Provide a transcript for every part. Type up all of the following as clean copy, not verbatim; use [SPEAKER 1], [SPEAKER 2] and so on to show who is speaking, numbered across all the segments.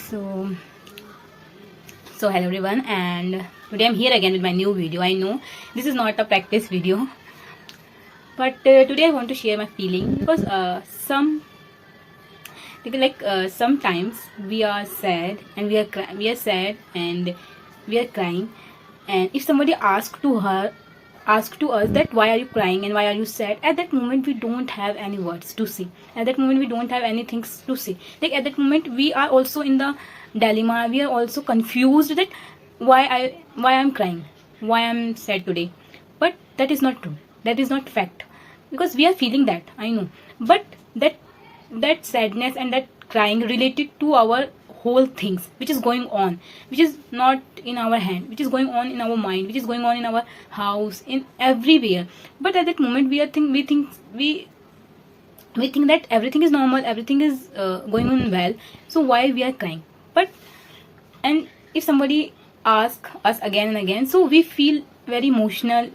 [SPEAKER 1] So, hello everyone, and today I'm here again with my new video. I know this is not a practice video, but today I want to share my feeling because sometimes we are sad and we are sad and we are crying, and if somebody ask to us that why are you crying and why are you sad, at that moment we don't have any words to say. At that moment we don't have anything to say. Like at that moment we are also in the dilemma, we are also confused that why I'm crying, why I'm sad today. But that is not true, that is not fact, because we are feeling that, I know, but that sadness and that crying related to our whole things which is going on, which is not in our hand, which is going on in our mind, which is going on in our house, in everywhere. But at that moment we think that everything is normal, everything is going on well, so why we are crying? But and if somebody asks us again and again, so we feel very emotional,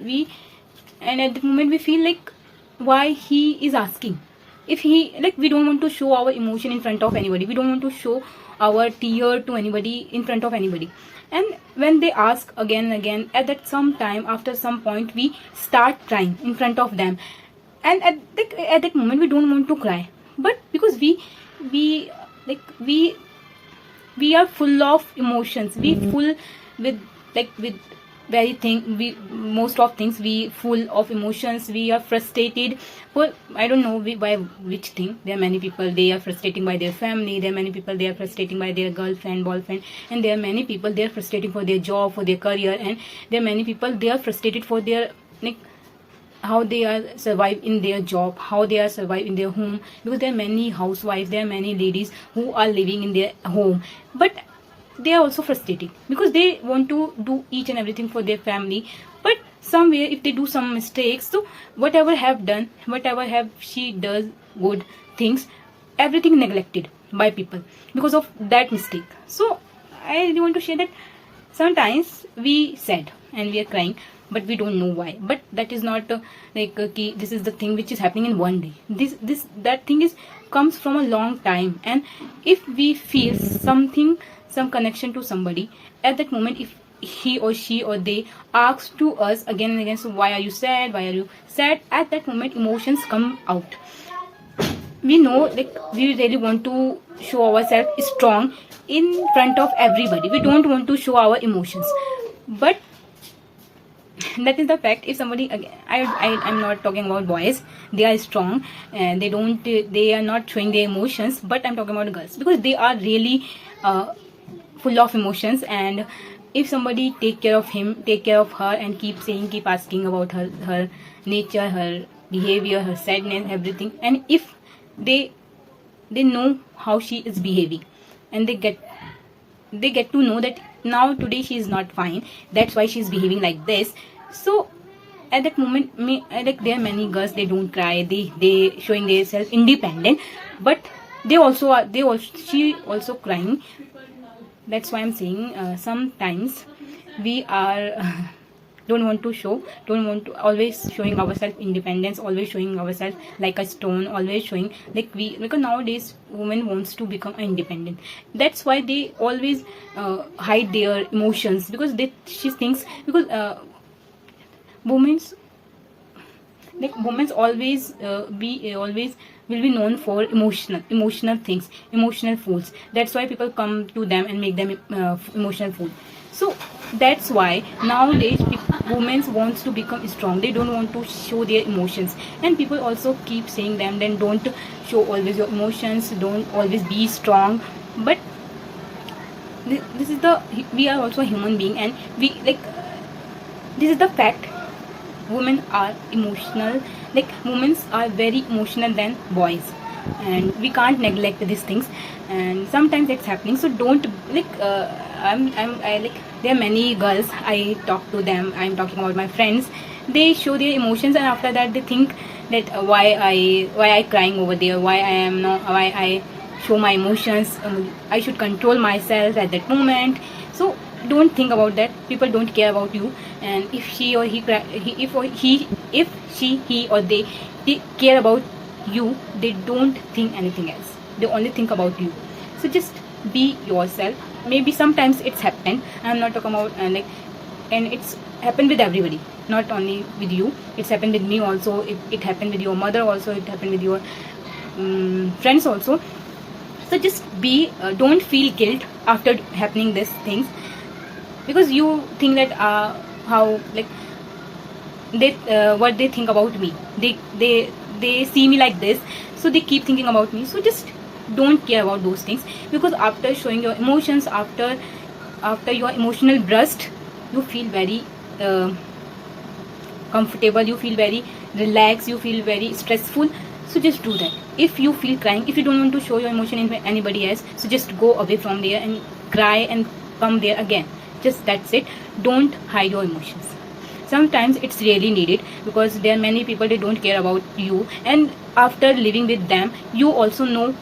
[SPEAKER 1] and at that moment we feel like why he is asking. If he, like, we don't want to show our emotion in front of anybody, we don't want to show our tear to anybody, in front of anybody. And when they ask again and again, at that some time, after some point, we start crying in front of them. And at that moment we don't want to cry, but because we are full of emotions, we full with very thing, we most of things, we full of emotions, we are frustrated for, I don't know by which thing. There are many people, they are frustrating by their family, there are many people, they are frustrating by their girlfriend, boyfriend, and there are many people, they are frustrating for their job, for their career, and there are many people, they are frustrated for their, like, how they are survive in their job, how they are survive in their home, because there are many housewives, there are many ladies who are living in their home, but they are also frustrating because they want to do each and everything for their family, but somewhere if they do some mistakes, so whatever have she does good things, everything neglected by people because of that mistake. So I really want to share that sometimes we sad and we are crying, but we don't know why. But that is not this is the thing which is happening in one day. That thing is comes from a long time, and if we feel something, some connection to somebody, at that moment, if he or she or they asks to us again and again, so why are you sad, why are you sad, at that moment emotions come out. We know, like, we really want to show ourselves strong in front of everybody, we don't want to show our emotions, but that is the fact. If somebody, again, I'm not talking about boys, they are strong and they are not showing their emotions, but I'm talking about girls, because they are really full of emotions. And if somebody take care of him, take care of her, and keep asking about her nature, her behavior, her sadness, everything, and if they know how she is behaving, and they get to know that now today she is not fine, that's why she is behaving like this. So at that moment, there are many girls, they don't cry, they showing themselves independent, but she also crying. That's why I'm saying sometimes we are don't want to always showing ourselves independence, always showing ourselves like a stone, always showing because nowadays women wants to become independent. That's why they always hide their emotions, because she thinks, because women's always always will be known for emotional things, emotional fools. That's why people come to them and make them emotional fool. So that's why nowadays women wants to become strong, they don't want to show their emotions, and people also keep saying them, then don't show always your emotions, don't always be strong. But this is we are also a human being, and this is the fact. Women are emotional, women are very emotional than boys, and we can't neglect these things, and sometimes it's happening. So don't there are many girls, I talk to them, I'm talking about my friends, they show their emotions, and after that they think that why I crying over there, why I show my emotions, I should control myself at that moment. So don't think about that. People don't care about you, and if she or he care about you, they don't think anything else, they only think about you. So just be yourself. Maybe sometimes it's happened, I'm not talking about and it's happened with everybody, not only with you. It's happened with me also. It happened with your mother also. It happened with your friends also. So just be don't feel guilt after happening these things, because you think that how like they what they think about me. They see me like this, so they keep thinking about me. So just don't care about those things, because after showing your emotions, after your emotional burst, you feel very comfortable, you feel very relaxed, you feel very stressful. So just do that. If you feel crying, if you don't want to show your emotion in anybody else, so just go away from there and cry and come there again. Just that's it. Don't hide your emotions. Sometimes it's really needed, because there are many people, they don't care about you, and after living with them, you also will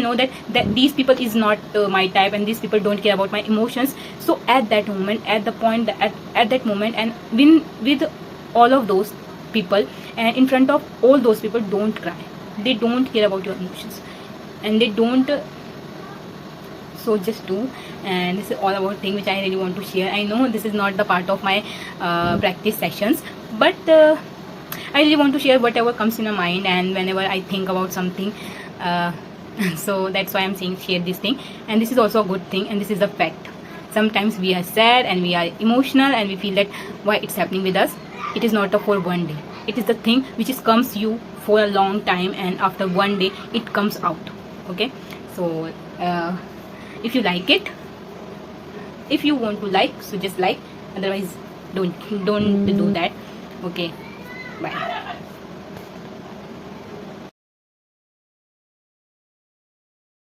[SPEAKER 1] know that these people is not my type, and these people don't care about my emotions. So at that moment, at the point at that moment, and with all of those people, and in front of all those people, don't cry. They don't care about your emotions, and they don't so just do. And this is all about thing which I really want to share. I know this is not the part of my practice sessions, but I really want to share whatever comes in my mind, and whenever I think about something, so that's why I'm saying share this thing. And this is also a good thing, and this is a fact. Sometimes we are sad and we are emotional, and we feel that why it's happening with us. It is not for one day. It is the thing which is comes you for a long time, and after one day it comes out. Okay, so if you like it, if you want to like, so just like, otherwise don't do that. Okay, bye.